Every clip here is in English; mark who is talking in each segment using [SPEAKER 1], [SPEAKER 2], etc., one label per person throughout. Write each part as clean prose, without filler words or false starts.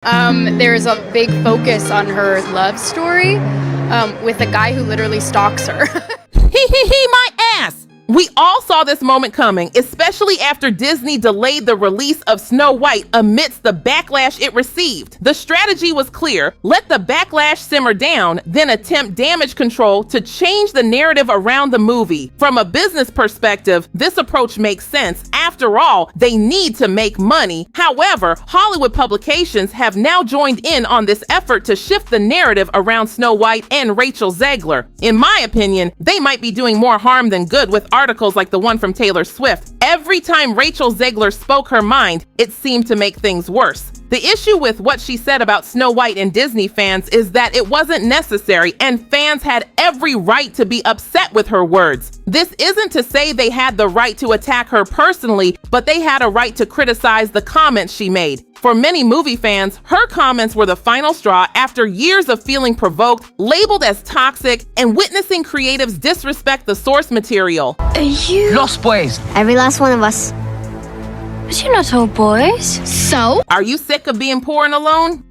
[SPEAKER 1] There's a big focus on her love story with a guy who literally stalks her.
[SPEAKER 2] My ass! We all saw this moment coming, especially after Disney delayed the release of Snow White amidst the backlash it received. The strategy was clear: let the backlash simmer down, then attempt damage control to change the narrative around the movie. From a business perspective, this approach makes sense. After all, they need to make money. However, Hollywood publications have now joined in on this effort to shift the narrative around Snow White and Rachel Zegler. In my opinion, they might be doing more harm than good with articles like the one from Taylor Swift. Every time Rachel Zegler spoke her mind, it seemed to make things worse. The issue with what she said about Snow White and Disney fans is that it wasn't necessary, and fans had every right to be upset with her words. This isn't to say they had the right to attack her personally, but they had a right to criticize the comments she made. For many movie fans, her comments were the final straw after years of feeling provoked, labeled as toxic, and witnessing creatives disrespect the source material.
[SPEAKER 3] Are you
[SPEAKER 4] Los Boys?
[SPEAKER 5] Every last one of us.
[SPEAKER 3] But you're not all boys.
[SPEAKER 1] So?
[SPEAKER 2] Are you sick of being poor and alone?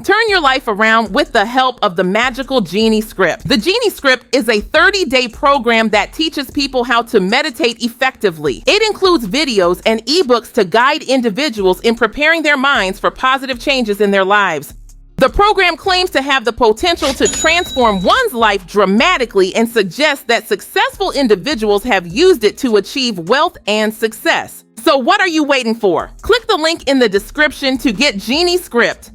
[SPEAKER 2] Turn your life around with the help of the magical Genie Script. The Genie Script is a 30-day program that teaches people how to meditate effectively. It includes videos and ebooks to guide individuals in preparing their minds for positive changes in their lives. The program claims to have the potential to transform one's life dramatically and suggests that successful individuals have used it to achieve wealth and success. So what are you waiting for? Click the link in the description to get Genie Script.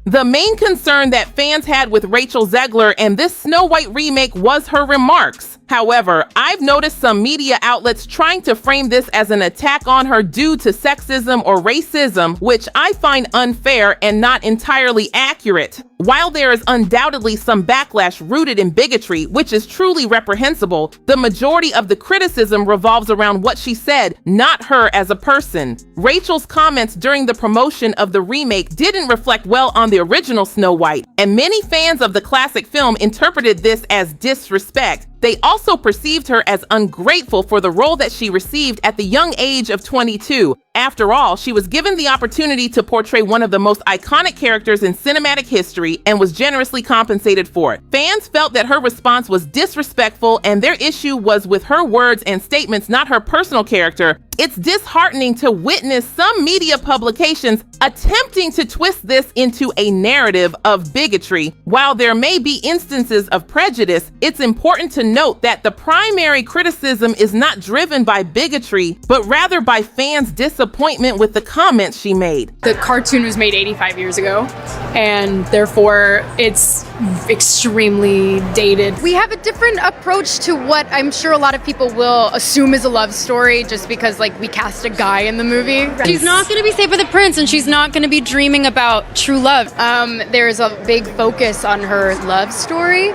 [SPEAKER 2] The main concern that fans had with Rachel Zegler and this Snow White remake was her remarks. However, I've noticed some media outlets trying to frame this as an attack on her due to sexism or racism, which I find unfair and not entirely accurate. While there is undoubtedly some backlash rooted in bigotry, which is truly reprehensible, the majority of the criticism revolves around what she said, not her as a person. Rachel's comments during the promotion of the remake didn't reflect well on the original Snow White, and many fans of the classic film interpreted this as disrespect. They also perceived her as ungrateful for the role that she received at the young age of 22. After all, she was given the opportunity to portray one of the most iconic characters in cinematic history and was generously compensated for it. Fans felt that her response was disrespectful, and their issue was with her words and statements, not her personal character. It's disheartening to witness some media publications attempting to twist this into a narrative of bigotry. While there may be instances of prejudice, it's important to note that the primary criticism is not driven by bigotry, but rather by fans' disappointment with the comments she made.
[SPEAKER 1] The cartoon was made 85 years ago, and therefore it's extremely dated. We have a different approach to what I'm sure a lot of people will assume is a love story just because we cast a guy in the movie.
[SPEAKER 6] She's not going to be safe with a prince, and she's not going to be dreaming about true love.
[SPEAKER 1] There's a big focus on her love story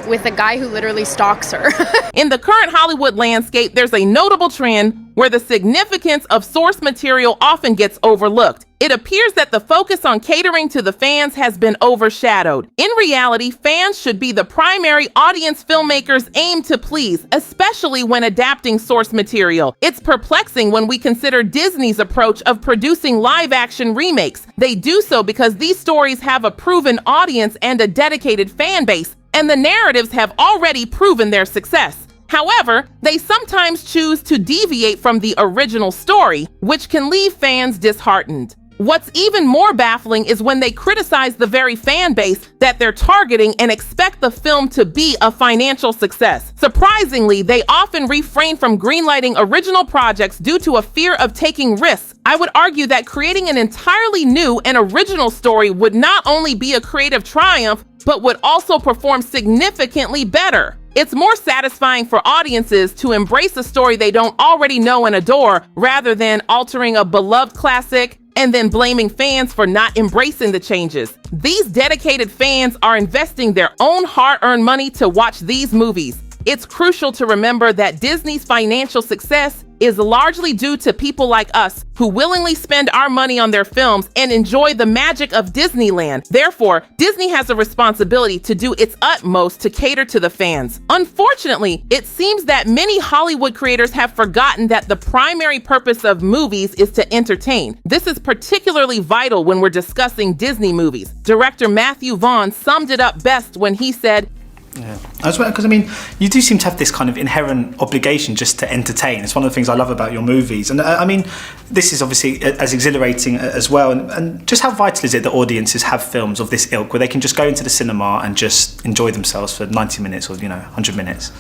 [SPEAKER 1] with a guy who literally stalks her.
[SPEAKER 2] In the current Hollywood landscape, there's a notable trend where the significance of source material often gets overlooked. It appears that the focus on catering to the fans has been overshadowed. In reality, fans should be the primary audience filmmakers aim to please, especially when adapting source material. It's perplexing when we consider Disney's approach of producing live-action remakes. They do so because these stories have a proven audience and a dedicated fan base, and the narratives have already proven their success. However, they sometimes choose to deviate from the original story, which can leave fans disheartened. What's even more baffling is when they criticize the very fan base that they're targeting and expect the film to be a financial success. Surprisingly, they often refrain from greenlighting original projects due to a fear of taking risks. I would argue that creating an entirely new and original story would not only be a creative triumph, but would also perform significantly better. It's more satisfying for audiences to embrace a story they don't already know and adore, rather than altering a beloved classic and then blaming fans for not embracing the changes. These dedicated fans are investing their own hard-earned money to watch these movies. It's crucial to remember that Disney's financial success is largely due to people like us who willingly spend our money on their films and enjoy the magic of Disneyland. Therefore, Disney has a responsibility to do its utmost to cater to the fans. Unfortunately, it seems that many Hollywood creators have forgotten that the primary purpose of movies is to entertain. This is particularly vital when we're discussing Disney movies. Director Matthew Vaughn summed it up best when he said,
[SPEAKER 4] yeah, as well, because I mean, you do seem to have this kind of inherent obligation just to entertain. It's one of the things I love about your movies, and I mean, this is obviously as exhilarating as well. And just how vital is it that audiences have films of this ilk where they can just go into the cinema and just enjoy themselves for 90 minutes or 100 minutes?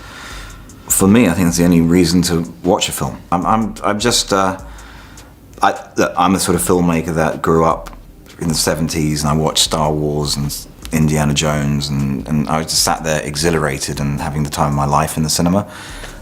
[SPEAKER 5] For me, I think that's the only reason to watch a film. I'm just I'm a sort of filmmaker that grew up in the 70s, and I watched Star Wars and Indiana Jones, and I just sat there exhilarated and having the time of my life in the cinema,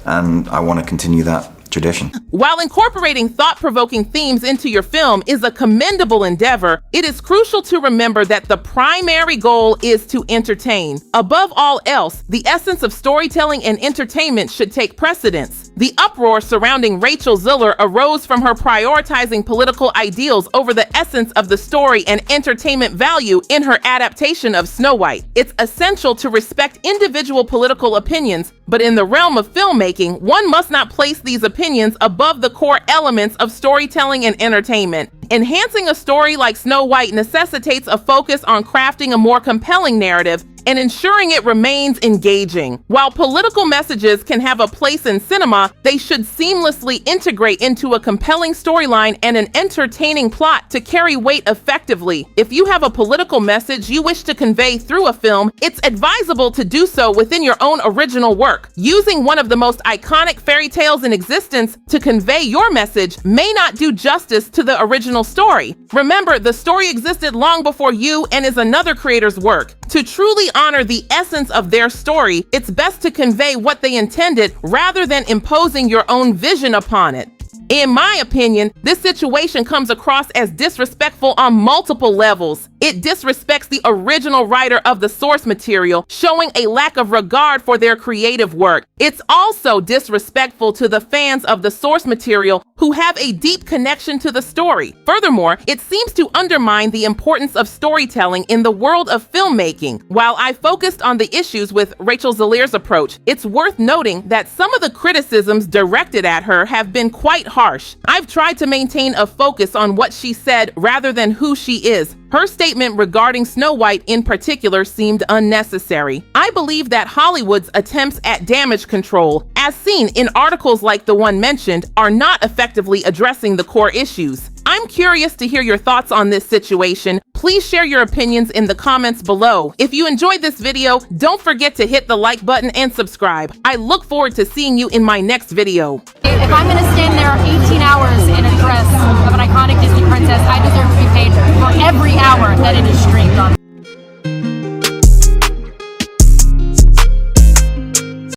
[SPEAKER 5] and I want to continue that tradition.
[SPEAKER 2] While incorporating thought-provoking themes into your film is a commendable endeavor, it is crucial to remember that the primary goal is to entertain. Above all else, the essence of storytelling and entertainment should take precedence. The uproar surrounding Rachel Zegler arose from her prioritizing political ideals over the essence of the story and entertainment value in her adaptation of Snow White. It's essential to respect individual political opinions, but in the realm of filmmaking, one must not place these opinions above the core elements of storytelling and entertainment. Enhancing a story like Snow White necessitates a focus on crafting a more compelling narrative and ensuring it remains engaging. While political messages can have a place in cinema, they should seamlessly integrate into a compelling storyline and an entertaining plot to carry weight effectively. If you have a political message you wish to convey through a film, it's advisable to do so within your own original work. Using one of the most iconic fairy tales in existence to convey your message may not do justice to the original story. Remember, the story existed long before you and is another creator's work. To truly honor the essence of their story, it's best to convey what they intended rather than imposing your own vision upon it. In my opinion, this situation comes across as disrespectful on multiple levels. It disrespects the original writer of the source material, showing a lack of regard for their creative work. It's also disrespectful to the fans of the source material who have a deep connection to the story. Furthermore, it seems to undermine the importance of storytelling in the world of filmmaking. While I focused on the issues with Rachel Zegler's approach, it's worth noting that some of the criticisms directed at her have been quite harsh. I've tried to maintain a focus on what she said rather than who she is. Her statement regarding Snow White in particular seemed unnecessary. I believe that Hollywood's attempts at damage control, as seen in articles like the one mentioned, are not effectively addressing the core issues. I'm curious to hear your thoughts on this situation. Please share your opinions in the comments below. If you enjoyed this video, don't forget to hit the like button and subscribe. I look forward to seeing you in my next video.
[SPEAKER 1] If I'm going to stand there 18 hours in a dress of an iconic Disney princess, I deserve to be paid for every hour that it